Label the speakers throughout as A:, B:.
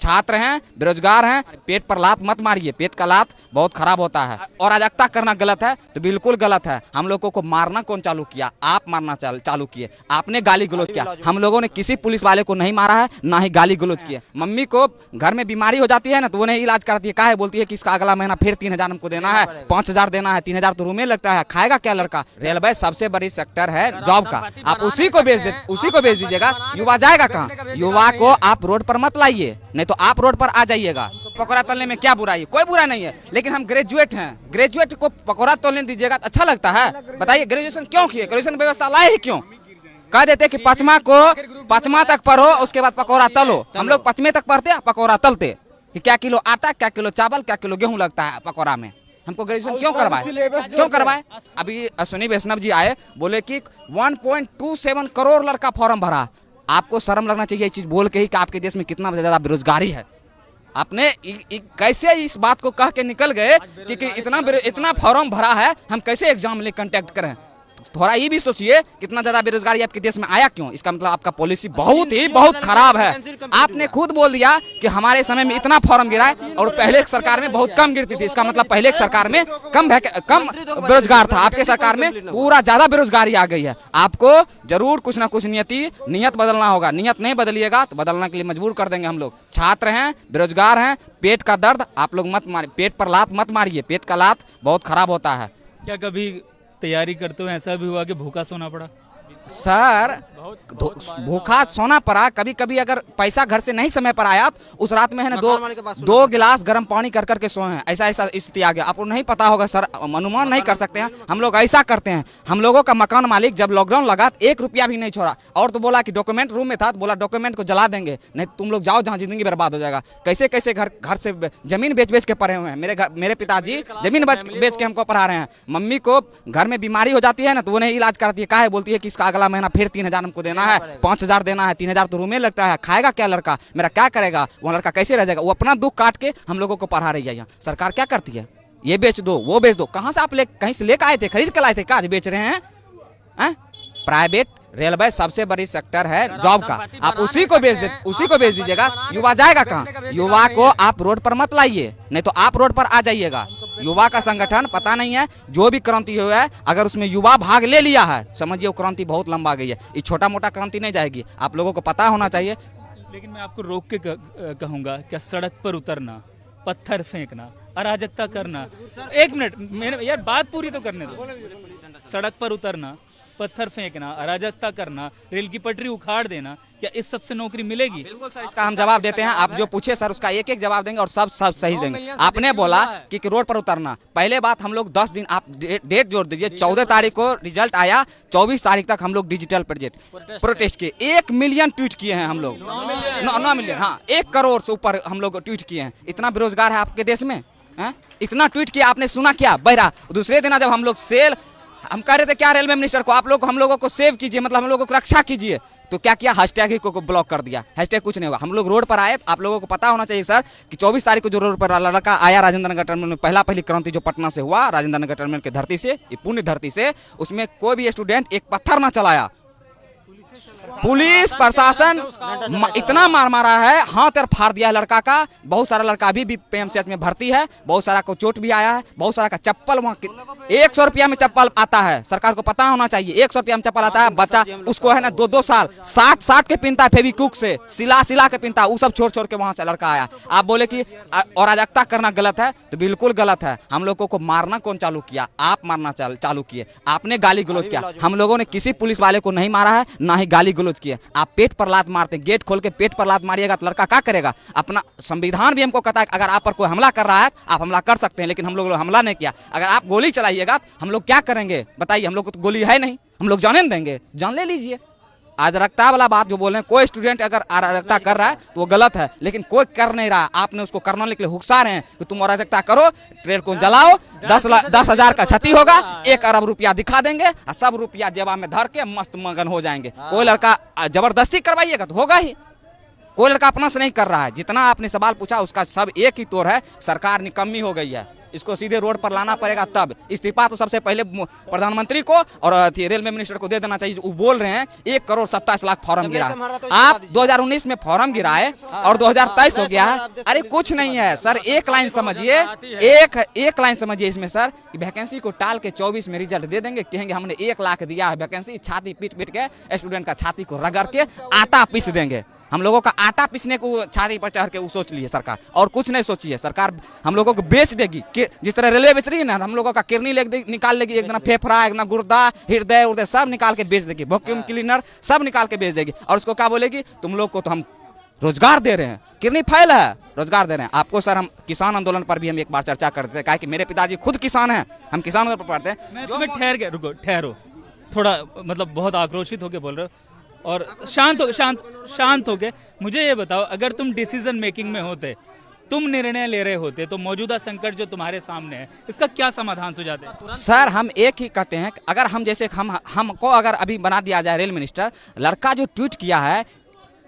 A: छात्र हैं, बेरोजगार हैं, पेट पर लात मत मारिए, पेट का लात बहुत खराब होता है। और अराजकता करना गलत है तो बिल्कुल गलत है। हम लोगों को मारना कौन चालू किया? आप मारना चालू किए, आपने गाली गलौज किया। हम लोगों ने किसी पुलिस वाले को नहीं मारा है, ना ही गाली गलौज किया। मम्मी को घर में बीमारी हो जाती है ना तो वो नहीं इलाज कराती है, काहे बोलती है कि इसका अगला महीना फिर 3,000 हमको देना है, 5,000 देना है, 3,000 तो रूम में लगता है, खाएगा क्या लड़का? रेलवे सबसे बड़ी सेक्टर है जॉब का, आप उसी को भेज दीजिएगा। युवा जाएगा कहाँ? युवा को आप रोड पर मत लाइए, नहीं तो आप रोड पर आ जाइएगा। पकौड़ा तलने में क्या बुराई है? कोई बुरा नहीं है, लेकिन हम ग्रेजुएट हैं, ग्रेजुएट को पकौड़ा तोलने दीजिएगा अच्छा लगता है? बताइए, ग्रेजुएशन क्यों किए? ग्रेजुएशन व्यवस्था लाए ही क्यों? कह देते कि पांचवा तक पढ़ो, उसके बाद पकौड़ा तलो। हम लोग 5वें तक पढ़ते, पकौड़ा तलते कि क्या किलो आटा, क्या किलो चावल, क्या किलो गेहूं लगता है पकौड़ा में। हमको ग्रेजुएशन क्यों करवाए? अभी अश्विनी वैष्णव जी आए, बोले कि 1.27 करोड़ लड़का फॉर्म भरा। आपको शर्म लगना चाहिए ये चीज बोल के ही कि आपके देश में कितना ज्यादा बेरोजगारी है। आपने कैसे इस बात को कह के निकल गए कि इतना फॉर्म भरा है, हम कैसे एग्जाम ले कंटेक्ट करें? थोड़ा ये भी सोचिए, कितना ज्यादा बेरोजगारी आपके देश में आया क्यों? इसका मतलब आपका पॉलिसी बहुत खराब है। आपने खुद बोल दिया कि हमारे समय में इतना फॉर्म गिरा है और पहले एक सरकार में बहुत कम गिरती थी। इसका मतलब पहले एक सरकार में कम बेरोजगार था, आपके सरकार में पूरा ज्यादा बेरोजगारी आ गई है। आपको जरूर कुछ ना कुछ नियत बदलना होगा। नियत नहीं बदलिएगा तो बदलने के लिए मजबूर कर देंगे हम लोग। छात्र हैं, बेरोजगार हैं, पेट का दर्द आप लोग मत मारिए, पेट पर लात मत मारिए, पेट का लात बहुत खराब होता है।
B: क्या कभी तैयारी करते हुए ऐसा भी हुआ कि भूखा सोना पड़ा?
A: सर, भूखा सोना पड़ा। कभी कभी अगर पैसा घर से नहीं समय पर आया तो उस रात में है ना दो गिलास गर्म पानी कर करके सोए हैं। ऐसा स्थिति आ गया। आपको नहीं पता होगा सर, अनुमान नहीं कर सकते हैं। हम लोग ऐसा करते हैं। हम लोगों का मकान मालिक जब लॉकडाउन लगा 1 रुपया भी नहीं छोड़ा, और तो बोला कि डॉक्यूमेंट रूम में था तो बोला डॉक्यूमेंट को जला देंगे, नहीं तुम लोग जाओ जहाँ जिंदगी बर्बाद हो जाएगा। कैसे कैसे घर से जमीन बेच के पढ़े हुए हैं। मेरे पिताजी जमीन बेच के हमको पढ़ा रहे हैं। मम्मी को घर में बीमारी हो जाती है ना तो वो नहीं इलाज कराती है, काहे बोलती है कि इसका अगला महीना फिर 3,000 हमको देना है, 5,000 देना है, 3,000 तो रूम में लगता है, खाएगा क्या लड़का? मेरा क्या करेगा? वो लड़का कैसे रह जाएगा? वो अपना दुख काट के हम लोगों को पढ़ा रही है। यहाँ सरकार क्या करती है? ये बेच दो, वो बेच दो। कहाँ से आप कहीं से लेकर आए थे? खरीद कर लाए थे? क्या बेच रहे हैं? प्राइवेट रेलवे सबसे बड़ी सेक्टर है जॉब का, आप उसी को भेज दीजिएगा। युवा जाएगा कहाँ? युवा को आप रोड पर मत लाइए, नहीं तो आप रोड पर आ जाइएगा। युवा का संगठन पता नहीं है, जो भी क्रांति हुआ है अगर उसमें युवा भाग ले लिया है, समझिए वो क्रांति बहुत लंबा गई है। ये छोटा मोटा क्रांति नहीं जाएगी, आप लोगों को पता होना चाहिए।
B: लेकिन मैं आपको रोक के कहूँगा, क्या सड़क पर उतरना, पत्थर फेंकना, अराजकता करना, 1 मिनट यार बात पूरी तो करने दो। सड़क पर उतरना, पत्थर फेंकना, अराजकता करना, रेल की पटरी उखाड़ देना, क्या इस सब से नौकरी मिलेगी?
A: बिल्कुल सर, इसका हम जवाब देते हैं। आप जो पूछे सर उसका एक जवाब देंगे और सब सही देंगे। आपने बोला कि रोड पर उतरना, पहले बात हम लोग 10 दिन, आप डेट जोड़ दीजिए। 14 तारीख को रिजल्ट आया, 24 तारीख तक हम लोग डिजिटल प्रोटेस्ट किए। 1 मिलियन ट्वीट किए हैं हम लोग, 9 मिलियन, हाँ 1 करोड़ से ऊपर हम लोग ट्वीट किए हैं। इतना बेरोजगार है आपके देश में? इतना ट्वीट किया, आपने सुना क्या? बहरा दूसरे दिन जब हम लोग हम कह रहे थे क्या रेलवे मिनिस्टर को, आप लोग हम लोगों को सेव कीजिए, मतलब हम लोगों को रक्षा कीजिए, तो क्या किया? हैशटैग ही को ब्लॉक कर दिया। हैशटैग कुछ नहीं होगा। हम लोग रोड पर आए, आप लोगों को पता होना चाहिए सर कि 24 तारीख को जो रोड पर लड़का आया राजेंद्र नगर टर्मिनल में, पहली क्रांति जो पटना से हुआ, राजेंद्र नगर टर्मिनल की धरती से, ये पुण्य धरती से, उसमें कोई भी स्टूडेंट एक पत्थर ना चलाया। पुलिस प्रशासन इतना मारा है, हाथ और फाड़ दिया है लड़का का। बहुत सारा लड़का अभी भी पीएमसीएच में भर्ती है, बहुत सारा को चोट भी आया है, बहुत सारा का चप्पल वहाँ 100 रुपया में चप्पल आता है। सरकार को पता होना चाहिए 100 रुपया में चप्पल आता है। बच्चा उसको है ना 2-2 साल 60 के पिनता है, फेविक्विक से सिला के पिनता है। वो सब छोड़ के वहाँ से लड़का आया। आप बोले कि अराजकता करना गलत है तो बिल्कुल गलत है। हम लोगों को मारना कौन चालू किया? आप मारना चालू किए, आपने गाली गलौज किया। हम लोगों ने किसी पुलिस वाले को नहीं मारा है, ना ही गाली गलौज किए। आप पेट पर लात मारते, गेट खोल के पेट पर लात मारिएगा तो लड़का क्या करेगा? अपना संविधान भी हमको कहता है अगर आप पर कोई हमला कर रहा है आप हमला कर सकते हैं, लेकिन हम लोग हमला नहीं किया। अगर आप गोली चलाइएगा तो हम लोग क्या करेंगे बताइए? हम लोग को तो गोली है नहीं, हम लोग जाने देंगे? जान ले लीजिए। अराजकता वाला बात जो बोल रहे हैं, कोई स्टूडेंट अगर अराजकता कर रहा है तो वो गलत है, लेकिन कोई कर नहीं रहा। आपने उसको करने के लिए हुक्सा रहे हैं कि तुम अराजकता करो, ट्रेन को जलाओ, 10,000 का क्षति होगा, 1 अरब रुपया दिखा देंगे और सब रुपया जेबा में धर के मस्त मगन हो जाएंगे। कोई लड़का जबरदस्ती करवाइएगा तो होगा ही। कोई लड़का अपना से नहीं कर रहा है। जितना आपने सवाल पूछा उसका सब एक ही तोड़ है, सरकार निकम्मी हो गई है। इसको सीधे रोड पर लाना पड़ेगा। तब इस्तीफा तो सबसे पहले प्रधानमंत्री को और रेलवे मिनिस्टर को दे देना चाहिए। वो बोल रहे हैं 1,27,00,000 फॉर्म गिरा, आप 2019 में फॉर्म गिराए और 2023 हो गया है। अरे कुछ नहीं है सर, एक लाइन समझिए, एक लाइन समझिए इसमें सर कि वैकेंसी को टाल के 24 में रिजल्ट दे देंगे, कहेंगे हमने 1 लाख दिया है वैकेंसी, छाती पीट पीट के स्टूडेंट का छाती को रगड़ के आटा पीस देंगे। हम लोगों का आटा पीसने को छाती पर चढ़ के वो सोच लिए सरकार, और कुछ नहीं सोची है सरकार। हम लोगों को बेच देगी, जिस तरह रेलवे बेच रही है ना, हम लोगों का किडनी निकाल लेगी, एक दिन फेफड़ा, एक दिन गुर्दा, हृदय उर्दय सब निकाल के बेच देगी, वैक्यूम क्लीनर सब निकाल के बेच देगी। और उसको क्या बोलेगी, तुम लोग को तो हम रोजगार दे रहे हैं, किडनी फाइल है, रोजगार दे रहे हैं आपको। सर हम किसान आंदोलन पर भी हम एक बार चर्चा करते थे, कहा कि मेरे पिताजी खुद किसान हैं, हम किसान आंदोलन पर पढ़ते हैं।
B: मैं तुम्हें ठहर के रुको, ठहरो थोड़ा, मतलब बहुत आक्रोशित होकर बोल रहे हो और शांत होके मुझे ये बताओ, अगर तुम डिसीजन मेकिंग में होते, तुम निर्णय ले रहे होते, तो मौजूदा संकट जो तुम्हारे सामने है इसका क्या समाधान सुझाते?
A: सर हम एक ही कहते हैं, अगर हम जैसे हमको अगर अभी बना दिया जाए रेल मिनिस्टर, लड़का जो ट्वीट किया है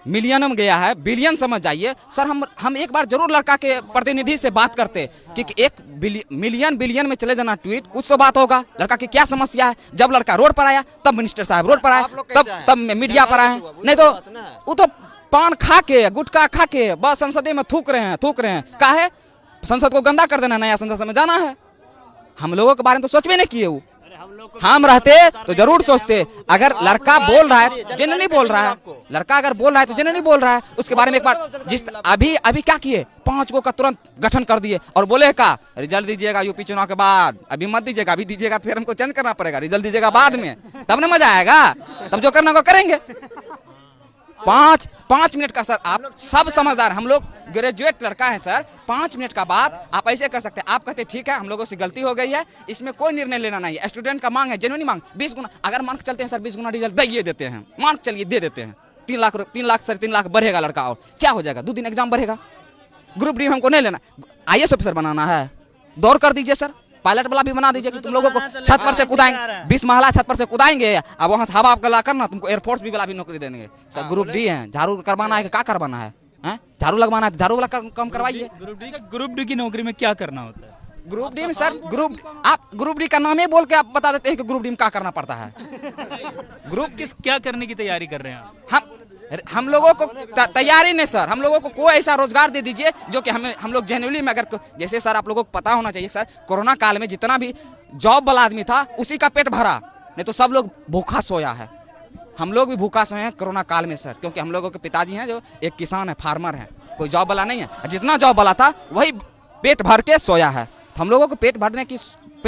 A: मिलियन में गया है, बिलियन समझ जाइए सर। हम एक बार जरूर लड़का के प्रतिनिधि से बात करते कि एक बिलियन में चले जाना ट्वीट, कुछ तो बात होगा, लड़का की क्या समस्या है। जब लड़का रोड पर आया तब मिनिस्टर साहब रोड पर आए, तब मीडिया पर आए, नहीं तो वो तो पान खा के गुटखा खा के बस संसद में थूक रहे हैं। क्या है, संसद को गंदा कर देना, नया संसद में जाना है। हम लोगों के बारे में तो सोच भी नहीं किए। वो हम रहते तो जरूर सोचते। अगर लड़का बोल रहा है, जिन्हें नहीं बोल रहा है, लड़का अगर बोल रहा है तो जिन्हें नहीं बोल रहा है, उसके बारे में एक बार अभी क्या किए, 5 गो का तुरंत गठन कर दिए और बोले का रिजल्ट दीजिएगा यूपी चुनाव के बाद, अभी मत दीजिएगा, अभी दीजिएगा फिर हमको चेंज करना पड़ेगा, रिजल्ट दीजिएगा बाद में, तब ना मजा आएगा, तब जो करना वो करेंगे। 5 मिनट का सर, आप सब समझदार, हम लोग ग्रेजुएट लड़का है सर, 5 मिनट का बात आप ऐसे कर सकते हैं। आप कहते ठीक है हम लोगों से गलती हो गई है, इसमें कोई निर्णय लेना नहीं है, स्टूडेंट का मांग है, जेन्युइन मांग, 20 गुना अगर मान के चलते हैं सर, 20 गुना रिजल्ट दे देते हैं, मान के चलिए दे देते हैं, 3 लाख सर 3 लाख बढ़ेगा लड़का, और क्या हो जाएगा, 2 दिन एग्जाम बढ़ेगा। ग्रुप डी हमको नहीं लेना, IAS ऑफिसर बनाना है, दौड़ कर दीजिए सर, पायलट वाला भी बना दीजिए कि तुम लोगों को छत पर से कूदाएंगे, 20 महला छत पर से कूदाएंगे, अब वहां से हवा गला करना, तुमको एयरफोर्स भी वाला भी नौकरी देंगे सर। ग्रुप डी है, झाड़ू करवाना है, क्या करवाना है, झाड़ू लगवाना है, झाड़ू वाला कम करवाइए।
B: ग्रुप डी की नौकरी में क्या करना होता है?
A: ग्रुप डी में सर, आप ग्रुप डी का नाम ही बोल के आप बता देते हैं कि ग्रुप डी में क्या करना पड़ता है।
B: क्या करने की तैयारी कर रहे हैं
A: हम लोगों को तैयारी नहीं सर, हम लोगों को कोई ऐसा रोजगार दे दीजिए जो कि हम लोग जेन्युइनली में, अगर जैसे सर आप लोगों को पता होना चाहिए सर, कोरोना काल में जितना भी जॉब वाला आदमी था उसी का पेट भरा, नहीं तो सब लोग भूखा सोया है। हम लोग भी भूखा सोए हैं कोरोना काल में सर, क्योंकि हम लोगों के पिताजी हैं जो एक किसान है, फार्मर है, कोई जॉब वाला नहीं है, जितना जॉब वाला था वही पेट भर के सोया है। तो हम लोगों को पेट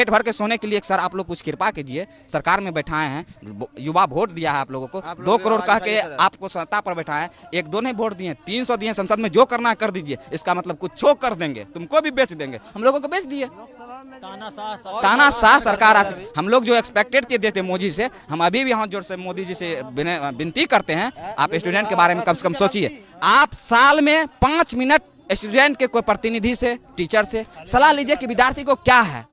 A: भर के सोने के लिए सर आप लोग कुछ कृपा कीजिए, सरकार में बैठाए हैं, युवा वोट दिया है आप लोगों को, 2 करोड़ कह के आपको सत्ता पर बैठाए हैं, 1-2 नहीं वोट दिए, 300 दिए, संसद में जो करना है कर दीजिए, इसका मतलब कुछ कर देंगे, तुमको भी बेच देंगे, हम लोगों को बेच दिए। तानाशाह सरकार आज, हम लोग जो एक्सपेक्टेड के देते मोदी से, हम अभी भी हाथ जोड़ से मोदी जी से विनती करते हैं, आप स्टूडेंट के बारे में कम से कम सोचिए। आप साल में 5 मिनट स्टूडेंट के कोई प्रतिनिधि से, टीचर से सलाह लीजिए कि विद्यार्थी को क्या है,